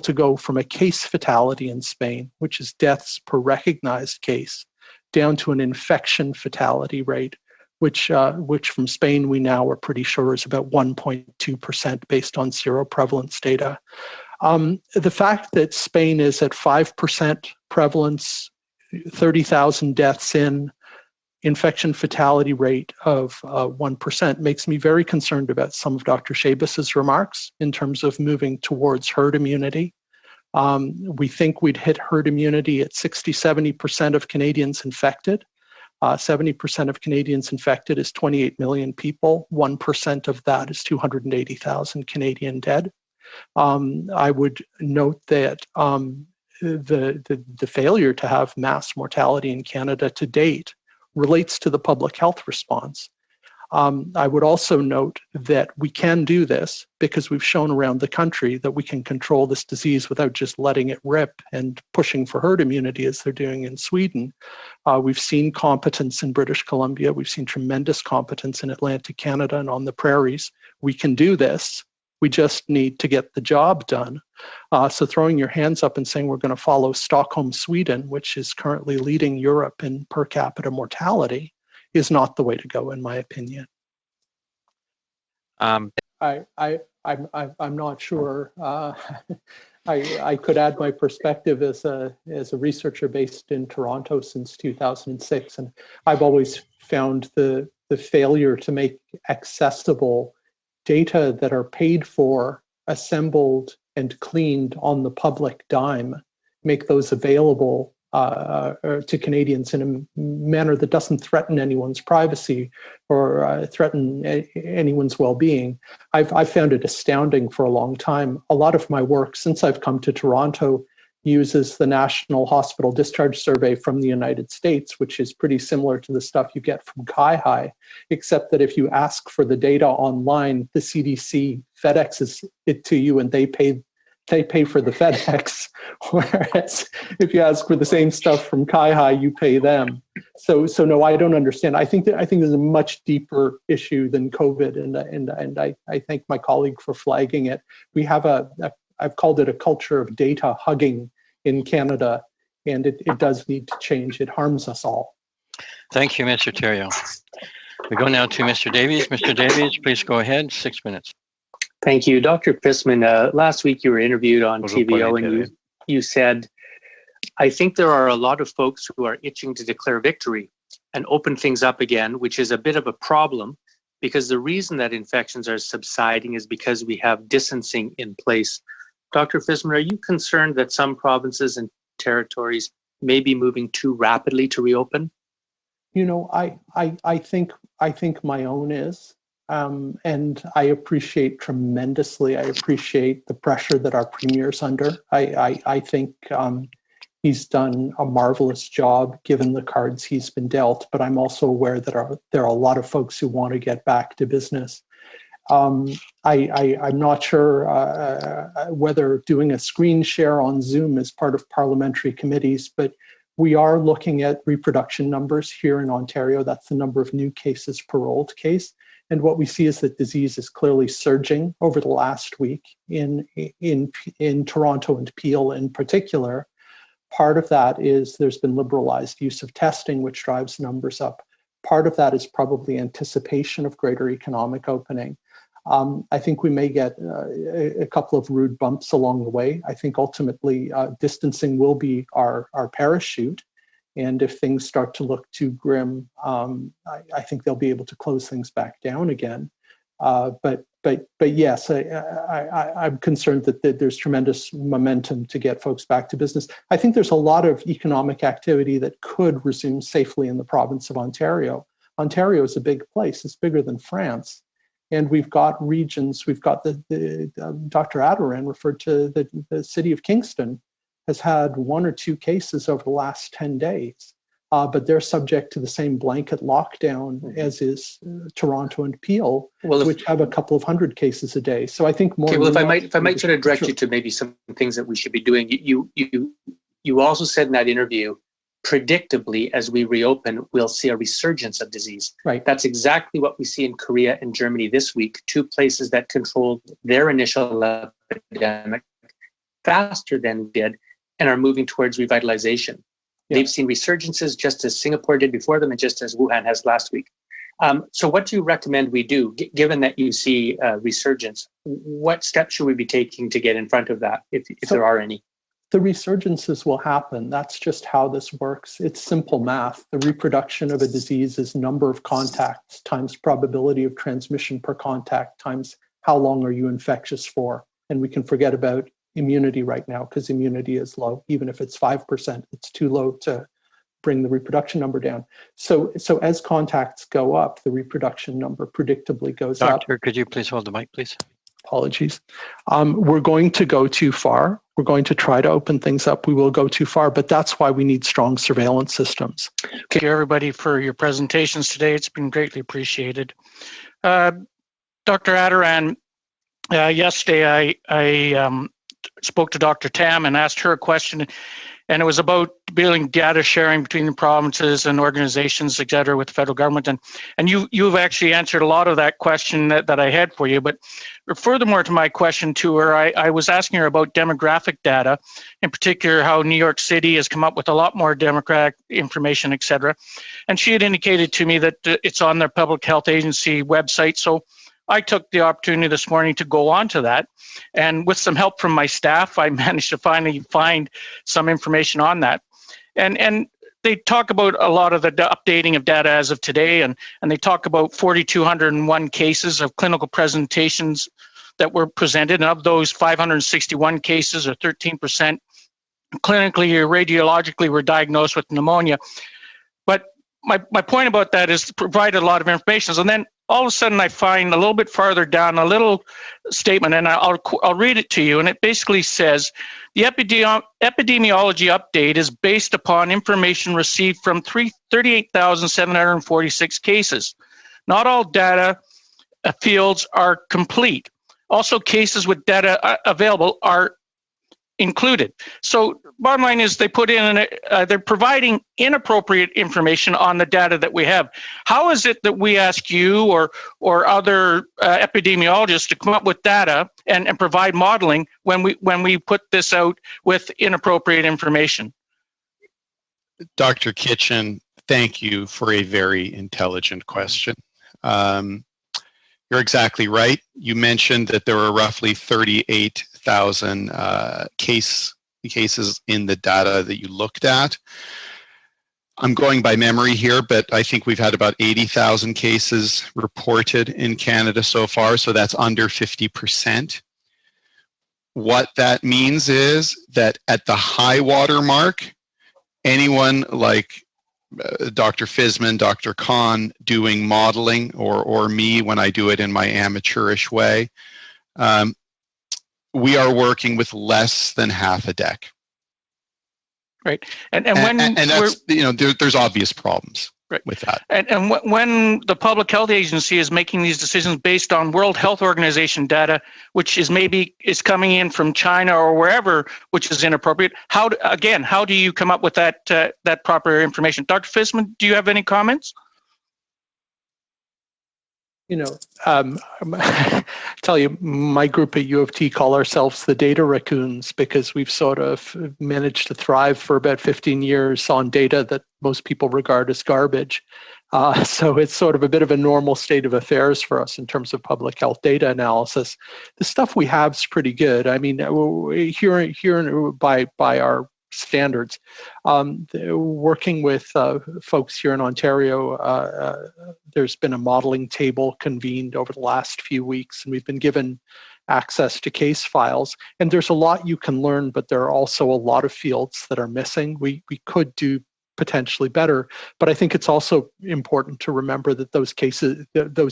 to go from a case fatality in Spain, which is deaths per recognized case, down to an infection fatality rate, which from Spain we now are pretty sure is about 1.2% based on seroprevalence data. The fact that Spain is at 5% prevalence, 30,000 deaths in, infection fatality rate of 1% makes me very concerned about some of Dr. Chabas's remarks in terms of moving towards herd immunity. We think we'd hit herd immunity at 60-70% of Canadians infected. 70% of Canadians infected is 28 million people. 1% of that is 280,000 Canadian dead. I would note that the failure to have mass mortality in Canada to date relates to the public health response. I would also note that we can do this because we've shown around the country that we can control this disease without just letting it rip and pushing for herd immunity as they're doing in Sweden. We've seen competence in British Columbia. We've seen tremendous competence in Atlantic Canada and on the prairies. We can do this. We just need to get the job done. So throwing your hands up and saying we're going to follow Stockholm, Sweden, which is currently leading Europe in per capita mortality, is not the way to go, in my opinion. I'm not sure. I could add my perspective as a researcher based in Toronto since 2006, and I've always found the failure to make accessible data that are paid for, assembled, and cleaned on the public dime, make those available to Canadians in a manner that doesn't threaten anyone's privacy or threaten anyone's well-being. I've found it astounding for a long time. A lot of my work since I've come to Toronto uses the National Hospital Discharge Survey from the United States, which is pretty similar to the stuff you get from CIHI, except that if you ask for the data online, the CDC FedExes it to you and they pay for the FedEx, whereas if you ask for the same stuff from CIHI, you pay them. So no, I don't understand. I think there's a much deeper issue than COVID, and I thank my colleague for flagging it. We have I've called it a culture of data hugging in Canada, and it does need to change. It harms us all. Thank you, Mr. Theriault. We go now to Mr. Davies. Mr. Davies, please go ahead. 6 minutes. Thank you. Dr. Fisman, last week you were interviewed on TVO and you said, I think there are a lot of folks who are itching to declare victory and open things up again, which is a bit of a problem because the reason that infections are subsiding is because we have distancing in place. Dr. Fisman, are you concerned that some provinces and territories may be moving too rapidly to reopen? You know, I think my own is. And I appreciate tremendously. I appreciate the pressure that our premier's under. I think he's done a marvelous job given the cards he's been dealt. But I'm also aware that there are a lot of folks who want to get back to business. I'm not sure whether doing a screen share on Zoom is part of parliamentary committees, but we are looking at reproduction numbers here in Ontario. That's the number of new cases per old case. And what we see is that disease is clearly surging over the last week in Toronto and Peel in particular. Part of that is there's been liberalized use of testing, which drives numbers up. Part of that is probably anticipation of greater economic opening. I think we may get a couple of rude bumps along the way. I think ultimately distancing will be our parachute. And if things start to look too grim, I think they'll be able to close things back down again. But yes, I'm concerned that there's tremendous momentum to get folks back to business. I think there's a lot of economic activity that could resume safely in the province of Ontario. Ontario is a big place. It's bigger than France. And we've got regions, we've got Dr. Adoran referred to the city of Kingston has had 1 or 2 cases over the last 10 days, but they're subject to the same blanket lockdown as is Toronto and Peel, which have a couple of hundred cases a day. So I think more. Okay, well, if I might sort of direct you to maybe some things that we should be doing. You also said in that interview, predictably, as we reopen, we'll see a resurgence of disease. Right. That's exactly what we see in Korea and Germany this week, 2 places that controlled their initial epidemic faster than we did and are moving towards revitalization. Yeah. They've seen resurgences just as Singapore did before them and just as Wuhan has last week. So what do you recommend we do, given that you see resurgence? What steps should we be taking to get in front of that, if there are any? The resurgences will happen. That's just how this works. It's simple math. The reproduction of a disease is number of contacts times probability of transmission per contact times how long are you infectious for. And we can forget about immunity right now because immunity is low. Even if it's 5%, it's too low to bring the reproduction number down. So as contacts go up, the reproduction number predictably goes up. Doctor, could you please hold the mic, please? Apologies. We're going to go too far. We're going to try to open things up. We will go too far, but that's why we need strong surveillance systems. Thank you, everybody, for your presentations today. It's been greatly appreciated. Dr. Attaran, yesterday I spoke to Dr. Tam and asked her a question, and it was about building data sharing between the provinces and organizations, et cetera, with the federal government. And you've actually answered a lot of that question that I had for you. But furthermore to my question to her, I was asking her about demographic data, in particular how New York City has come up with a lot more demographic information, et cetera. And she had indicated to me that it's on their public health agency website. So I took the opportunity this morning to go onto that, and with some help from my staff, I managed to finally find some information on that. And they talk about a lot of the updating of data as of today, and they talk about 4,201 cases of clinical presentations that were presented, and of those 561 cases, or 13%, clinically or radiologically were diagnosed with pneumonia. But my point about that is provided a lot of information. So then all of a sudden I find a little bit farther down a little statement, and I'll read it to you. And it basically says, the epidemiology update is based upon information received from 38,746 cases. Not all data fields are complete. Also, cases with data available are included. So bottom line is they put in, they're providing inappropriate information on the data that we have. How is it that we ask you or other epidemiologists to come up with data and provide modeling when we put this out with inappropriate information? Dr. Kitchen, thank you for a very intelligent question. You're exactly right. You mentioned that there were roughly 38,000 cases in the data that you looked at. I'm going by memory here, but I think we've had about 80,000 cases reported in Canada so far, so that's under 50%. What that means is that at the high water mark, anyone like Dr. Fisman, Dr. Khan doing modeling, or me when I do it in my amateurish way, we are working with less than half a deck. Right, and that's, there's obvious problems with that. And when the public health agency is making these decisions based on World Health Organization data, which is coming in from China or wherever, which is inappropriate, how do you come up with that proper information? Dr. Fisman, do you have any comments? Tell you, my group at U of T call ourselves the data raccoons because we've sort of managed to thrive for about 15 years on data that most people regard as garbage. So it's sort of a bit of a normal state of affairs for us in terms of public health data analysis. The stuff we have is pretty good. I mean, here by our standards, working with folks here in Ontario, there's been a modeling table convened over the last few weeks, and we've been given access to case files. And there's a lot you can learn, but there are also a lot of fields that are missing. We could do potentially better, but I think it's also important to remember that those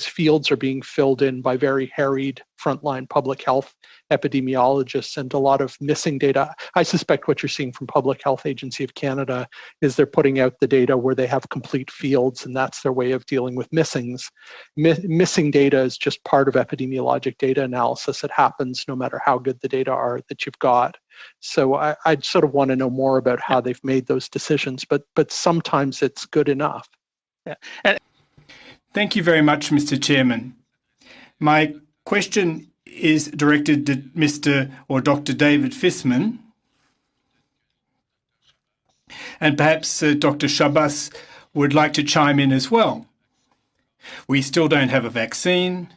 fields are being filled in by very harried frontline public health epidemiologists and a lot of missing data. I suspect what you're seeing from Public Health Agency of Canada is they're putting out the data where they have complete fields, and that's their way of dealing with missings. Missing data is just part of epidemiologic data analysis. It happens no matter how good the data are that you've got. So I'd sort of want to know more about how they've made those decisions, but sometimes it's good enough. Thank you very much, Mr. Chairman. My question is directed to Mr. or Dr. David Fisman. And perhaps Dr. Shabas would like to chime in as well. We still don't have a vaccine.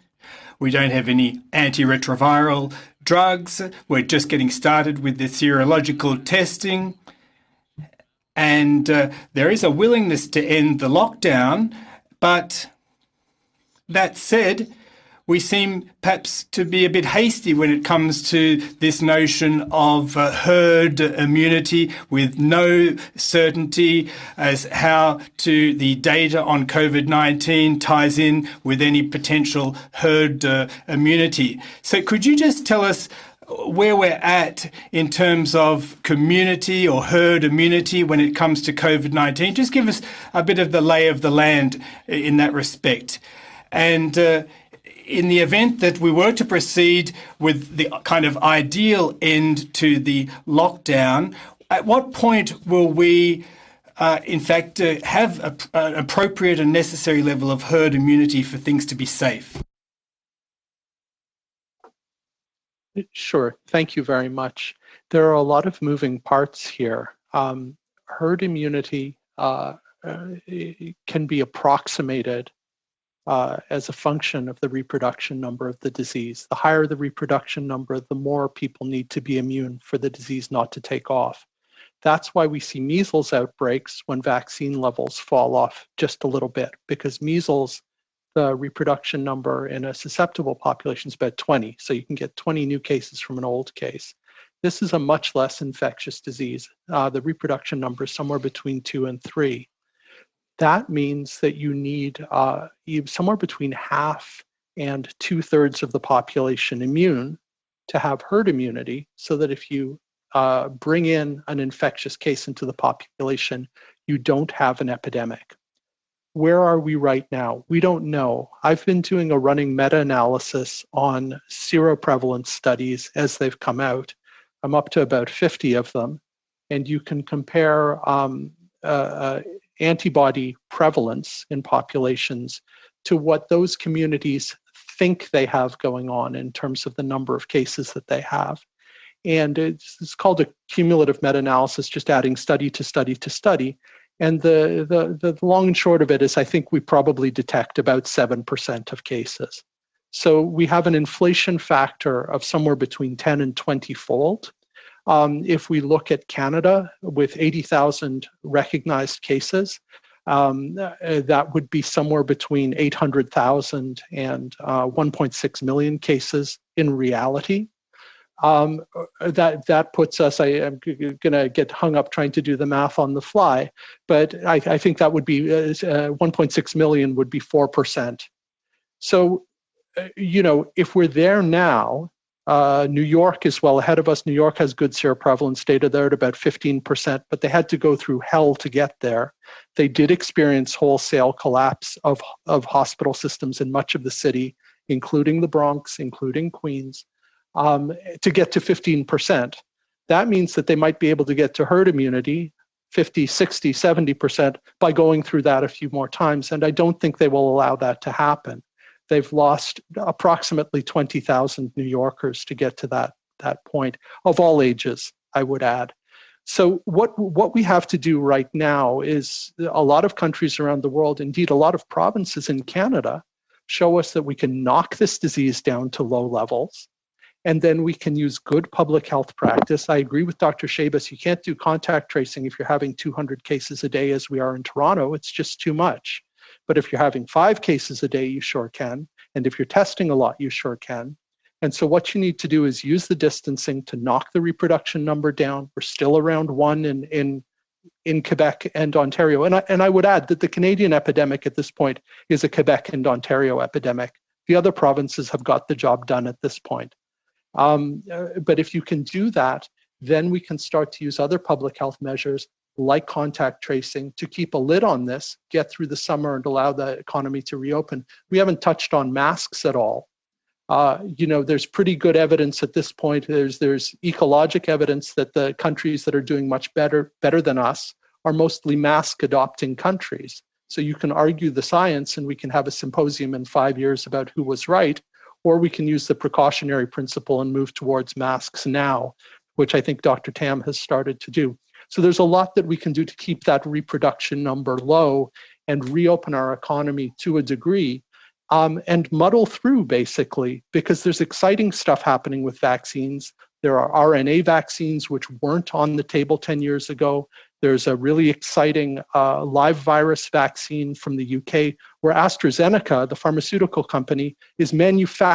We don't have any antiretroviral drugs. We're just getting started with the serological testing. And there is a willingness to end the lockdown. But that said, we seem perhaps to be a bit hasty when it comes to this notion of herd immunity, with no certainty as how to the data on COVID-19 ties in with any potential herd immunity. So could you just tell us where we're at in terms of community or herd immunity when it comes to COVID-19? Just give us a bit of the lay of the land in that respect. And in the event that we were to proceed with the kind of ideal end to the lockdown, at what point will we, in fact, have an appropriate and necessary level of herd immunity for things to be safe? Sure. Thank you very much. There are a lot of moving parts here. Herd immunity can be approximated as a function of the reproduction number of the disease. The higher the reproduction number, the more people need to be immune for the disease not to take off. That's why we see measles outbreaks when vaccine levels fall off just a little bit, because measles, the reproduction number in a susceptible population is about 20. So you can get 20 new cases from an old case. This is a much less infectious disease. The reproduction number is somewhere between 2 and 3. That means that you need somewhere between half and 2/3 of the population immune to have herd immunity, so that if you bring in an infectious case into the population, you don't have an epidemic. Where are we right now? We don't know. I've been doing a running meta-analysis on seroprevalence studies as they've come out. I'm up to about 50 of them, and you can compare antibody prevalence in populations to what those communities think they have going on in terms of the number of cases that they have. And it's called a cumulative meta-analysis, just adding study to study to study. And the long and short of it is I think we probably detect about 7% of cases. So we have an inflation factor of somewhere between 10 and 20-fold. If we look at Canada with 80,000 recognized cases, that would be somewhere between 800,000 and 1.6 million cases in reality. That puts us, I am going to get hung up trying to do the math on the fly, but I think that would be 1.6 million would be 4%. So, if we're there now, New York is well ahead of us. New York has good seroprevalence data. They're at about 15%, but they had to go through hell to get there. They did experience wholesale collapse of hospital systems in much of the city, including the Bronx, including Queens, to get to 15%. That means that they might be able to get to herd immunity, 50, 60, 70%, by going through that a few more times. And I don't think they will allow that to happen. They've lost approximately 20,000 New Yorkers to get to that point, of all ages, I would add. So what we have to do right now is, a lot of countries around the world, indeed a lot of provinces in Canada, show us that we can knock this disease down to low levels, and then we can use good public health practice. I agree with Dr. Shabas, you can't do contact tracing if you're having 200 cases a day as we are in Toronto. It's just too much. But if you're having 5 cases a day, you sure can. And if you're testing a lot, you sure can. And so what you need to do is use the distancing to knock the reproduction number down. We're still around 1 in Quebec and Ontario. And I would add that the Canadian epidemic at this point is a Quebec and Ontario epidemic. The other provinces have got the job done at this point. But if you can do that, then we can start to use other public health measures like contact tracing to keep a lid on this, get through the summer and allow the economy to reopen. We haven't touched on masks at all. There's pretty good evidence at this point. There's ecologic evidence that the countries that are doing much better than us are mostly mask adopting countries. So you can argue the science and we can have a symposium in 5 years about who was right, or we can use the precautionary principle and move towards masks now, which I think Dr. Tam has started to do. So there's a lot that we can do to keep that reproduction number low and reopen our economy to a degree, and muddle through, basically, because there's exciting stuff happening with vaccines. There are RNA vaccines which weren't on the table 10 years ago. There's a really exciting live virus vaccine from the UK where AstraZeneca, the pharmaceutical company, is manufacturing